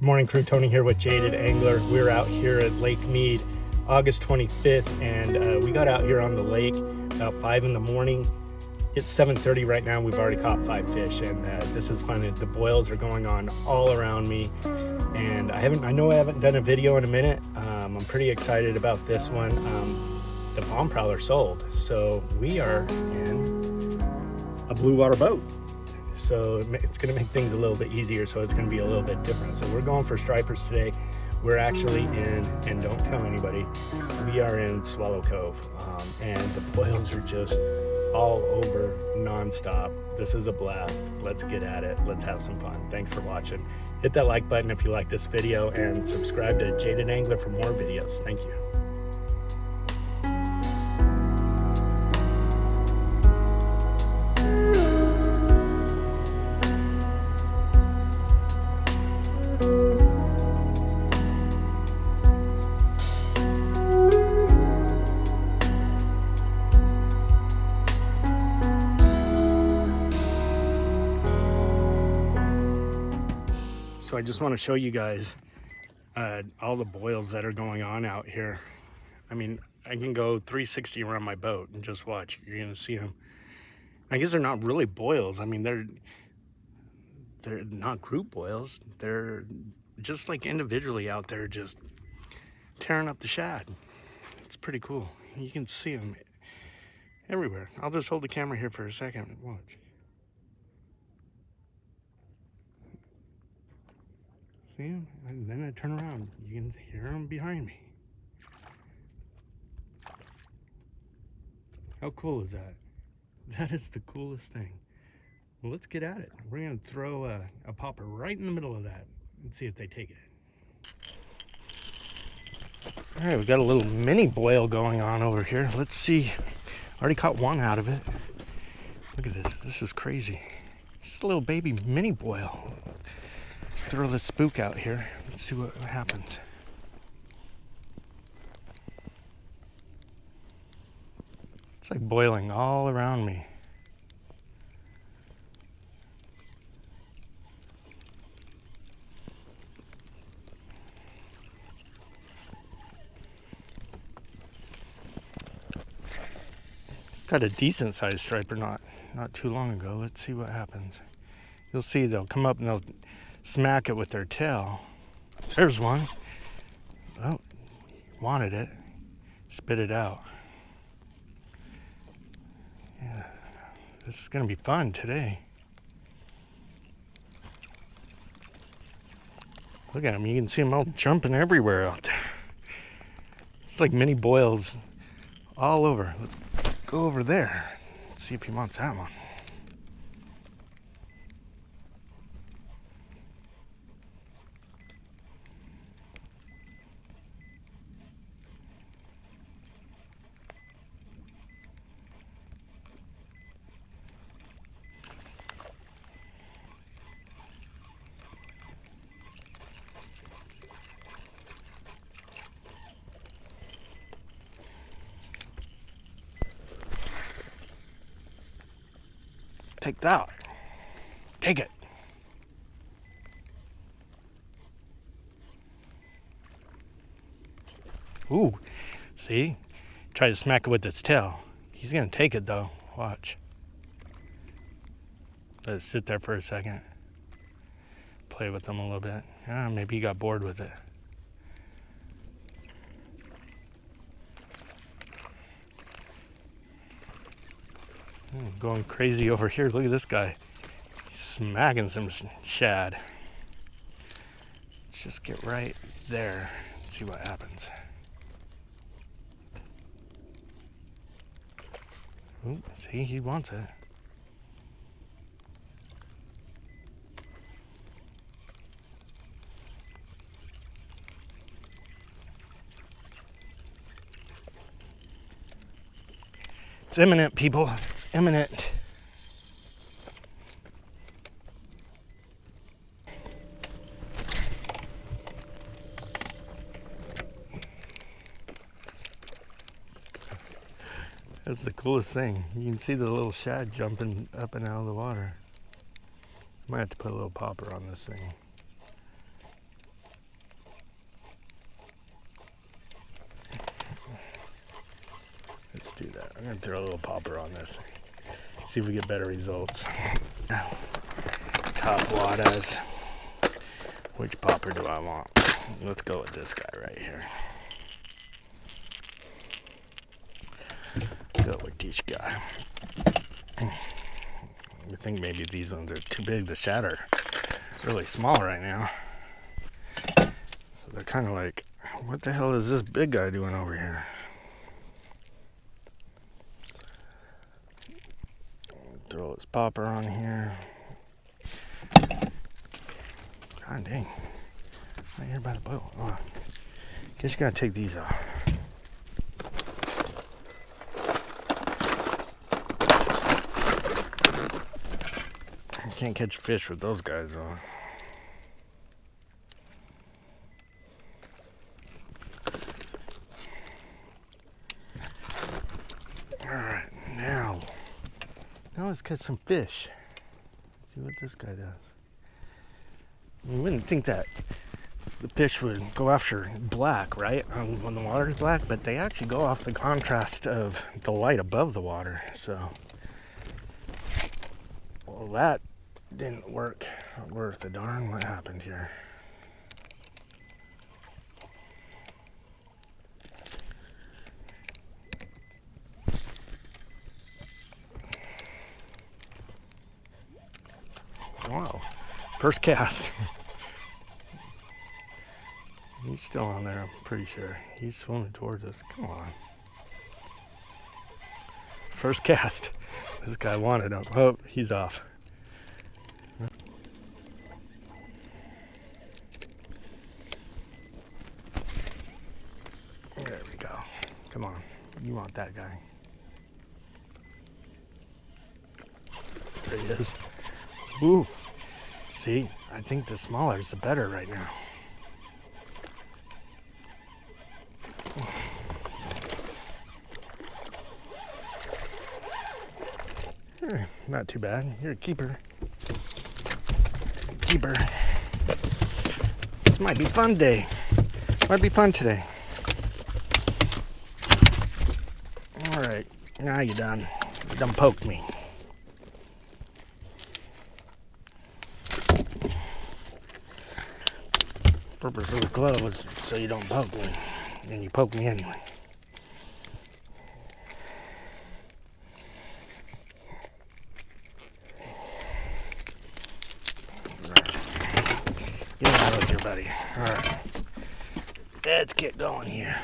Good morning, crew. Tony here with Jaded Angler. We're out here at Lake Mead, August 25th, and we got out here on the lake about 5 in the morning. It's 7:30 right now. We've already caught 5 fish, and this is fun. The boils are going on all around me, and I know I haven't done a video in a minute. I'm pretty excited about this one. The bomb prowler sold, so we are in a blue water boat. So it's going to make things a little bit easier, so it's going to be a little bit different. So we're going for stripers today. We're actually in, and don't tell anybody, we are in Swallow Cove, and the boils are just all over nonstop. This is a blast. Let's get at it. Let's have some fun. Thanks for watching. Hit that like button if you like this video, and subscribe to Jaded Angler for more videos. Thank you. So I just want to show you guys all the boils that are going on out here. I mean, I can go 360 around my boat and just watch. You're gonna see them. I guess they're not really boils. I mean, they're not group boils. They're just like individually out there, just tearing up the shad. It's pretty cool. You can see them everywhere. I'll just hold the camera here for a second. Watch. See them? And then I turn around. You can hear them behind me. How cool is that? That is the coolest thing. Well, let's get at it. We're going to throw a popper right in the middle of that and see if they take it. All right, we've got a little mini boil going on over here. Let's see. Already caught one out of it. Look at this. This is crazy. Just a little baby mini boil. Let's throw the spook out here. Let's see what happens. It's like boiling all around me. It's got a decent sized striper not too long ago. Let's see what happens. You'll see they'll come up and they'll smack it with their tail. There's one. Well, wanted it. Spit it out. Yeah, this is gonna be fun today. Look at them. You can see them all jumping everywhere out there. It's like mini boils all over. Let's go over there. See if he wants that one. Take that. Take it. Ooh, see? Try to smack it with its tail. He's gonna take it though. Watch. Let it sit there for a second. Play with them a little bit. Maybe he got bored with it. Going crazy over here. Look at this guy. He's smacking some shad. Let's just get right there and see what happens. Ooh, see, he wants it. It's imminent, people. It's imminent. That's the coolest thing. You can see the little shad jumping up and out of the water. Might have to put a little popper on this thing. gonna throw a little popper on this. See if we get better results. Top waters. Which popper do I want? Let's go with this guy right here. Go with this guy. I think maybe these ones are too big to shatter. Really small right now. So they're kind of like, what the hell is this big guy doing over here? Throw his popper on here. God dang. Right here by the boat. Oh, guess you gotta take these off. You can't catch fish with those guys on. Alright, now let's catch some fish. See what this guy does. You wouldn't think that the fish would go after black, right? When the water is black, but they actually go off the contrast of the light above the water. So, well, that didn't work worth a darn. What happened here? Wow, first cast. He's still on there, I'm pretty sure. He's swimming towards us. Come on. First cast. This guy wanted him. Oh, he's off. There we go. Come on. You want that guy. There he is. Ooh. See, I think the smaller is the better right now. Not too bad. You're a keeper. Keeper. This might be fun day. Might be fun today. Alright, now you're done. You done poked me. Purpose of the glove was so you don't poke me. And you poke me anyway. Get out of here, buddy. Alright. Let's get going here.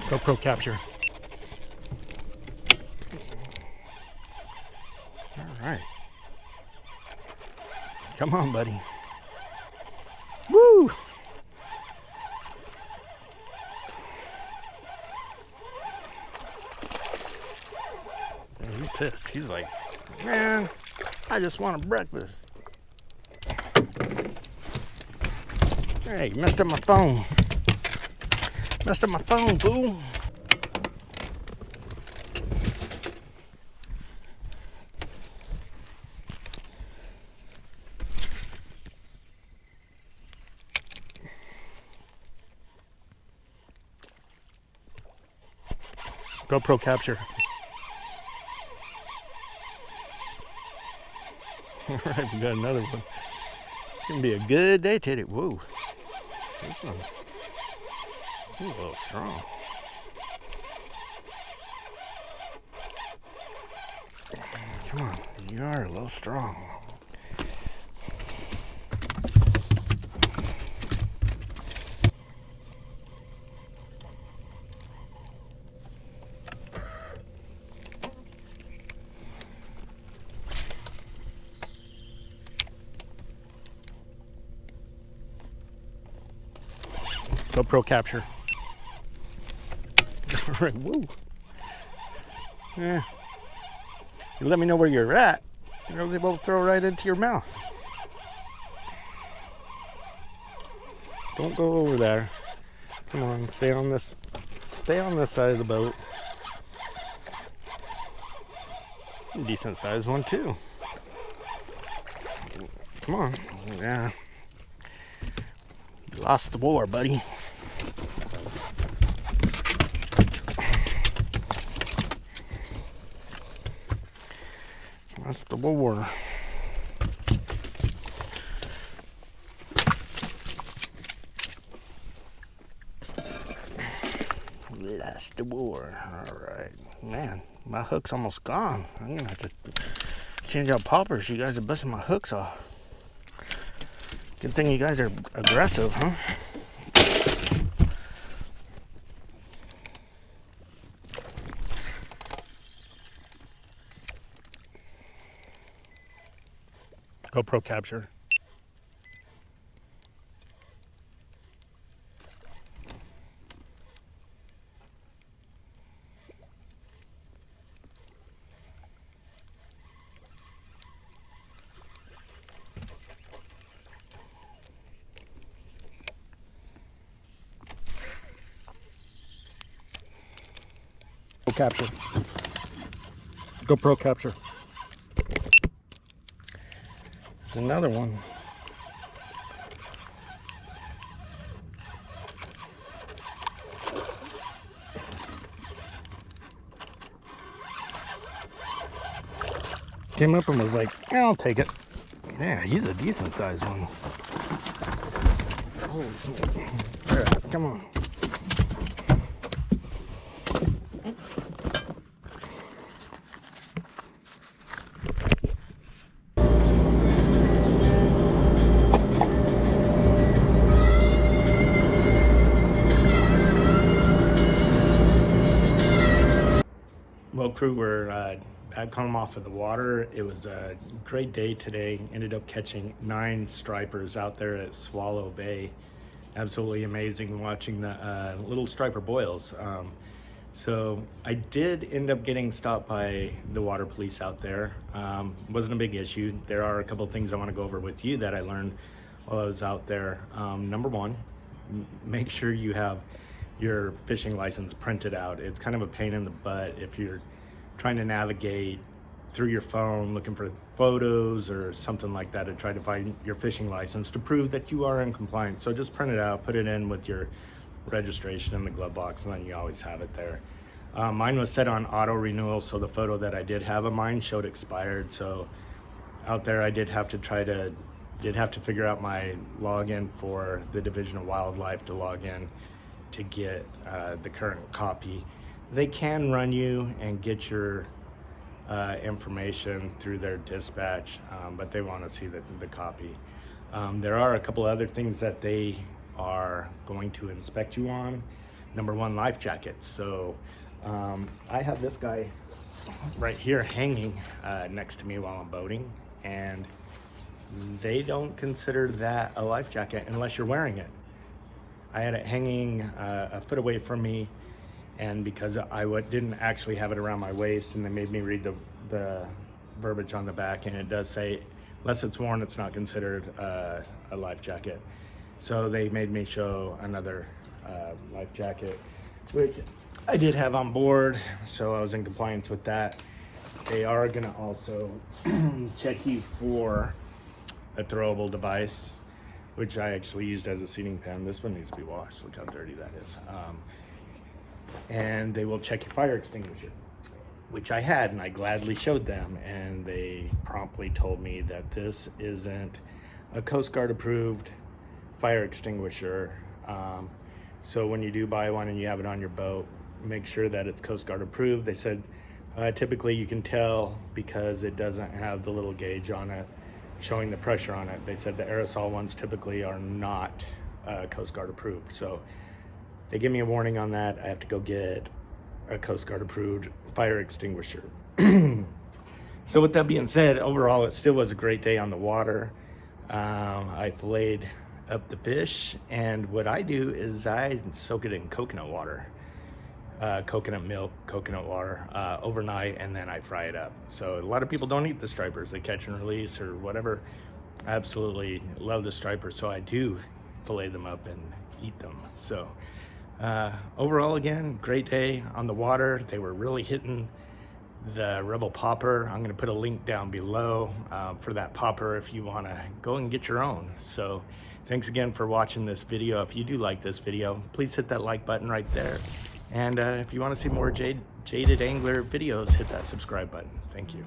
GoPro capture. Alright. Come on, buddy. Woo! He's pissed. He's like, man, I just want a breakfast. Hey, you messed up my phone. Messed up my phone, boo. GoPro capture. All right, we got another one. It's gonna be a good day today. Whoa, this one's a little strong. Come on, you are a little strong. GoPro capture. Alright, woo. Yeah. You let me know where you're at, and I was able to throw right into your mouth. Don't go over there. Come on, stay on this side of the boat. Decent sized one too. Come on. Yeah. You lost the war, buddy. Lost the war. Lost the war. Alright. Man, my hook's almost gone. I'm gonna have to change out poppers. You guys are busting my hooks off. Good thing you guys are aggressive, huh? GoPro capture. Capture. GoPro capture. Another one. Came up and was like, yeah, I'll take it. Yeah, he's a decent sized one. Holy smokes. All right, come on. Well, crew, we're back home off of the water. It was a great day today. Ended up catching 9 stripers out there at Swallow Bay. Absolutely amazing watching the little striper boils. So I did end up getting stopped by the water police out there. Wasn't a big issue. There are a couple things I want to go over with you that I learned while I was out there. Number one, make sure you have your fishing license printed out. It's kind of a pain in the butt if you're trying to navigate through your phone looking for photos or something like that to try to find your fishing license to prove that you are in compliance. So just print it out, put it in with your registration in the glove box, and then you always have it there. Mine was set on auto renewal, so the photo that I did have of mine showed expired. So out there I did have to figure out my login for the Division of Wildlife to log in to get the current copy. They can run you and get your information through their dispatch, but they want to see the copy. There are a couple other things that they are going to inspect you on. Number one, life jackets. So I have this guy right here hanging next to me while I'm boating, and they don't consider that a life jacket unless you're wearing it. I had it hanging a foot away from me, and because I didn't actually have it around my waist, and they made me read the verbiage on the back, and it does say, unless it's worn, it's not considered a life jacket. So they made me show another life jacket, which I did have on board, so I was in compliance with that. They are gonna also check you for a throwable device, which I actually used as a seating pen. This one needs to be washed. Look how dirty that is. And they will check your fire extinguisher, which I had, and I gladly showed them, and they promptly told me that this isn't a Coast Guard approved fire extinguisher. So when you do buy one and you have it on your boat, make sure that it's Coast Guard approved. They said typically you can tell because it doesn't have the little gauge on it showing the pressure on it. They said the aerosol ones typically are not Coast Guard approved. So they give me a warning on that. I have to go get a Coast Guard approved fire extinguisher. So with that being said, overall it still was a great day on the water. I filleted up the fish, and what I do is I soak it in coconut water, coconut milk, coconut water overnight, and then I fry it up. So a lot of people don't eat the stripers. They catch and release or whatever. I absolutely love the stripers, so I do fillet them up and eat them. So overall, again, great day on the water. They were really hitting the Rebel popper. I'm gonna put a link down below for that popper if you wanna go and get your own. So thanks again for watching this video. If you do like this video, please hit that like button right there. And if you wanna see more Jaded Angler videos, hit that subscribe button. Thank you.